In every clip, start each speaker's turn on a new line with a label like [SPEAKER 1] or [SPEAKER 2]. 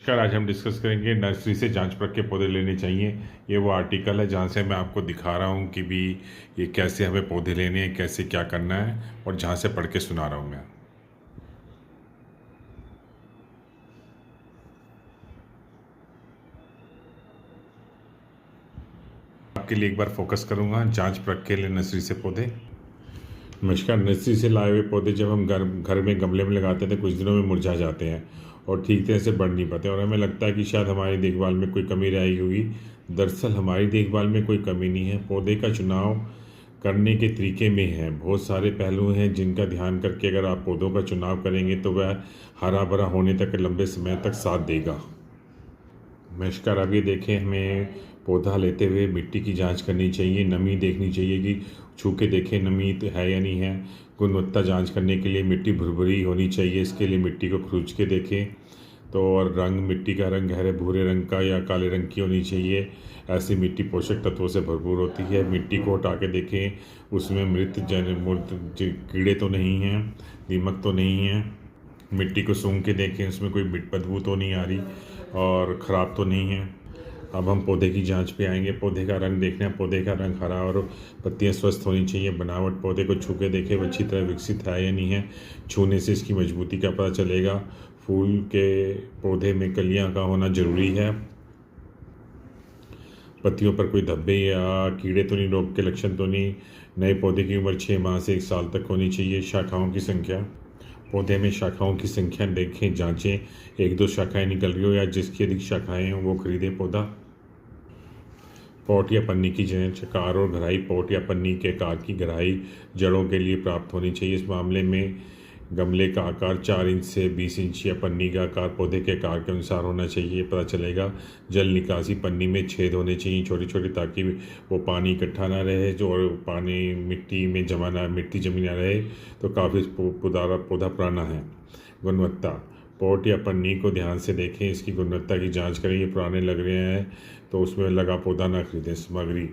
[SPEAKER 1] नमस्कार। आज हम डिस्कस करेंगे नर्सरी से जांच परख के पौधे लेने चाहिए। ये वो आर्टिकल है जहाँ से मैं आपको दिखा रहा हूँ कि भी ये कैसे हमें पौधे लेने हैं, कैसे क्या करना है, और जहाँ से पढ़ के सुना रहा हूँ मैं आपके लिए। एक बार फोकस करूँगा जांच परख के लिए नर्सरी से पौधे। नमस्कार। नर्सरी से लाए हुए पौधे जब हम घर में गमले में लगाते हैं तो कुछ दिनों में मुरझा जाते हैं और ठीक तरह से बढ़ नहीं पाते, और हमें लगता है कि शायद हमारी देखभाल में कोई कमी रही होगी। दरअसल हमारी देखभाल में कोई कमी नहीं है, पौधे का चुनाव करने के तरीके में है। बहुत सारे पहलू हैं जिनका ध्यान करके अगर आप पौधों का चुनाव करेंगे तो वह हरा भरा होने तक लंबे समय तक साथ देगा। नमस्कार। अब ये देखें, हमें पौधा लेते हुए मिट्टी की जांच करनी चाहिए, नमी देखनी चाहिए कि छू के देखें नमी तो है या नहीं है। गुणवत्ता जांच करने के लिए मिट्टी भुरभुरी होनी चाहिए, इसके लिए मिट्टी को खरोंच के देखें तो। और रंग, मिट्टी का रंग गहरे भूरे रंग का या काले रंग की होनी चाहिए। ऐसी मिट्टी पोषक तत्वों से भरपूर होती है। मिट्टी को हटा के देखें, उसमें कीड़े तो नहीं हैं, दीमक तो नहीं है। मिट्टी को सूंघ के देखें, उसमें कोई बदबू तो नहीं आ रही और ख़राब तो नहीं है। अब हम पौधे की जांच पे आएंगे। पौधे का रंग देखना है, पौधे का रंग हरा और पत्तियां स्वस्थ होनी चाहिए। बनावट, पौधे को छू के देखें वो अच्छी तरह विकसित है या नहीं है। छूने से इसकी मजबूती का पता चलेगा। फूल के पौधे में कलियां का होना ज़रूरी है। पत्तियों पर कोई धब्बे या कीड़े तो नहीं, रोग के लक्षण तो नहीं। नए पौधे की उम्र 6 माह से 1 साल तक होनी चाहिए। शाखाओं की संख्या, पौधे में शाखाओं की संख्या देखें, जांचें। 1-2 शाखाएं निकल रही हो या जिसकी अधिक शाखाएं हों वो खरीदें पौधा। पॉट या पन्नी की जांच, आकार और गहराई। पॉट या पन्नी के आकार की गहराई जड़ों के लिए प्राप्त होनी चाहिए। इस मामले में गमले का आकार 4 इंच से 20 इंच या पन्नी का आकार पौधे के आकार के अनुसार होना चाहिए, पता चलेगा। जल निकासी, पन्नी में छेद होने चाहिए छोटे छोटे, ताकि वो पानी इकट्ठा ना रहे, जो और पानी मिट्टी में जमा ना, मिट्टी जमी ना रहे। तो काफ़ी पौधा पुराना है। गुणवत्ता, पॉट या पन्नी को ध्यान से देखें, इसकी गुणवत्ता की जांच करें। ये पुराने लग रहे हैं तो उसमें लगा पौधा ना खरीदें। सामग्री,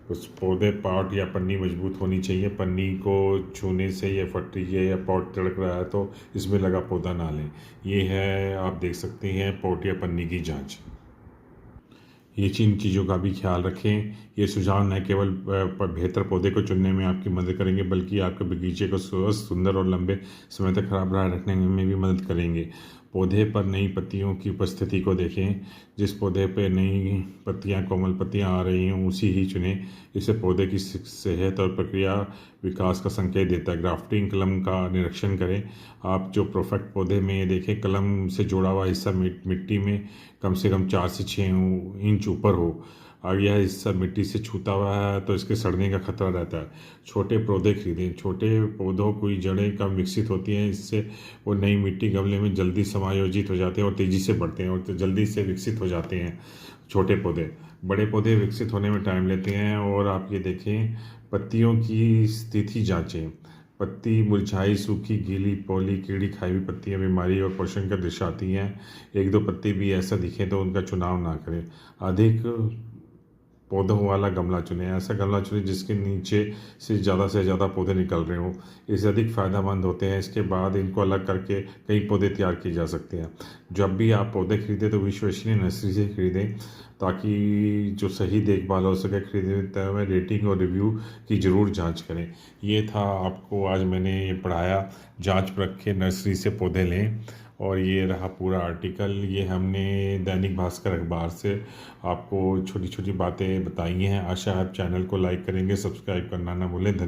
[SPEAKER 1] उस पौधे, पॉट या पन्नी मजबूत होनी चाहिए। पन्नी को छूने से ये फट रही है या पॉट तिड़क रहा है तो इसमें लगा पौधा ना लें। ये है, आप देख सकते हैं, पॉट या पन्नी की जांच। ये इन चीज़ों का भी ख्याल रखें। ये सुझाव न केवल बेहतर पौधे को चुनने में आपकी मदद करेंगे बल्कि आपके बगीचे को स्वस्थ, सुंदर और लंबे समय तक हरा भरा रखने में भी मदद करेंगे। पौधे पर नई पत्तियों की उपस्थिति को देखें। जिस पौधे पर नई पत्तियां, कोमल पत्तियां आ रही हों उसी ही चुनें। इससे पौधे की सेहत और प्रक्रिया विकास का संकेत देता है। ग्राफ्टिंग, कलम का निरीक्षण करें। आप जो परफेक्ट पौधे में ये देखें, कलम से जोड़ा हुआ हिस्सा मिट्टी में कम से कम 4 से 6 इंच ऊपर हो। अगर यह हिस्सा मिट्टी से छूता हुआ है तो इसके सड़ने का खतरा रहता है। छोटे पौधे खरीदें। छोटे पौधों की जड़ें कम विकसित होती हैं, इससे वो नई मिट्टी गमले में जल्दी समायोजित हो जाते हैं और तेज़ी से बढ़ते हैं और तो जल्दी से विकसित हो जाते हैं छोटे पौधे। बड़े पौधे विकसित होने में टाइम लेते हैं। और आप ये देखें, पत्तियों की स्थिति जांचें। पत्ती मुरझाई, सूखी, गीली, पौली, कीड़ी खाई हुई पत्तियां बीमारी और पोषण का दर्शाती हैं। 1-2 पत्ती भी ऐसा दिखे तो उनका चुनाव ना करें। अधिक पौधों वाला गमला चुनें। ऐसा गमला चुनें जिसके नीचे से ज़्यादा पौधे निकल रहे हों, इससे अधिक फ़ायदेमंद होते हैं। इसके बाद इनको अलग करके कई पौधे तैयार किए जा सकते हैं। जब भी आप पौधे खरीदें तो विश्वसनीय नर्सरी से खरीदें ताकि जो सही देखभाल हो सके। खरीदते हुए रेटिंग और रिव्यू की ज़रूर जांच करें। ये था, आपको आज मैंने ये पढ़ाया, जांच परख के नर्सरी से पौधे लें। और ये रहा पूरा आर्टिकल। ये हमने दैनिक भास्कर अखबार से आपको छोटी छोटी बातें बताई हैं। आशा है आप चैनल को लाइक करेंगे, सब्सक्राइब करना ना भूलें। धन्यवाद।